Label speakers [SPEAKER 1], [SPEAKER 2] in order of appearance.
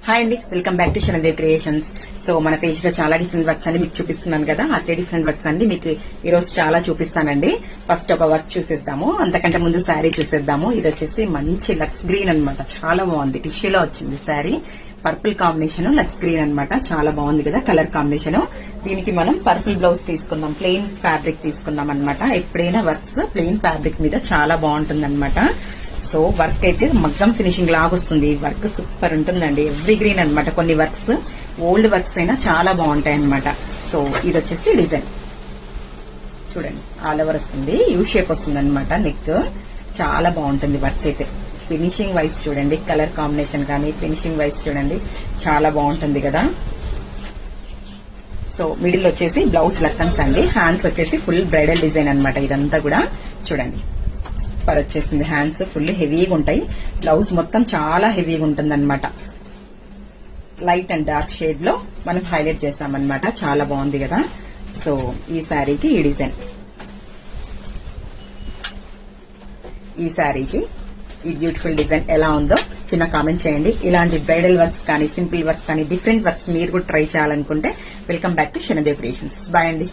[SPEAKER 1] Hi అండి, welcome back to Sharanadev creations. So మన page లో చాలా డిఫరెంట్ వర్క్స్ అన్ని మీకు చూపిస్తున్నాను కదా. అదే డిఫరెంట్ వర్క్స్ అన్ని మీకు ఈ రోజు చాలా చూపిస్తానండి. ఫస్ట్ ఒక వర్క్ చూసేద్దాము, అంతకంటే ముందు శారీ చూసేద్దాము. ఇది వచ్చేసి మంచి లక్స్ గ్రీన్ అన్నమాట, చాలా బాగుంది. టిష్యూలో వచ్చింది sari, purple combination looks green అన్నమాట, చాలా బాగుంది కదా కలర్ కాంబినేషన్. దీనికి మనం పర్పుల్ బ్లౌజ్ తీసుకుందాం, ప్లెయిన్ ఫ్యాబ్రిక్ తీసుకుందాం అన్నమాట. ఎప్పుడైనా వర్క్స్ ప్లెయిన్ ఫ్యాబ్రిక్ మీద చాలా బాగుంటుంది అన్నమాట. సో వర్క్ అయితే మగ్గం ఫినిషింగ్ లాగా వస్తుంది. ఈ వర్క్ సూపర్ ఉంటుందండి, ఎవ్రీ గ్రీన్ అన్నమాట. కొన్ని వర్క్స్ ఓల్డ్ వర్క్స్ అయినా చాలా బాగుంటాయి అన్నమాట. సో ఇది వచ్చేసి డిజైన్ చూడండి, ఆల్ ఓవర్ వస్తుంది, యూ షేప్ వస్తుంది అనమాట. నెక్ చాలా బాగుంటుంది వర్క్ అయితే. ఫినిషింగ్ వైజ్ చూడండి, కలర్ కాంబినేషన్ కానీ ఫినిషింగ్ వైజ్ చూడండి, చాలా బాగుంటుంది కదా. సో మిడిల్ వచ్చేసి బ్లౌజ్ లక్కన్స్ అండి, హ్యాండ్స్ వచ్చేసి ఫుల్ బ్రైడల్ డిజైన్ అన్నమాట. ఇదంతా కూడా చూడండి సూపర్ వచ్చేసింది. హ్యాండ్స్ ఫుల్ హెవీగా ఉంటాయి, బ్లౌజ్ మొత్తం చాలా హెవీగా ఉంటుంది అనమాట. లైట్ అండ్ డార్క్ షేడ్ లో మనం హైలైట్ చేసామన్నమాట, చాలా బాగుంది కదా. సో ఈ శారీకి ఈ డిజైన్, ఈ శారీకి ఈ బ్యూటిఫుల్ డిజైన్ ఎలా ఉందో చిన్న కామెంట్ చేయండి. ఇలాంటి బ్రైడల్ వర్క్స్ కానీ సింపుల్ వర్క్స్ కానీ డిఫరెంట్ వర్క్స్ మీరు కూడా ట్రై చేయాలనుకుంటే welcome back to Sharanadev creations. Bye అండి.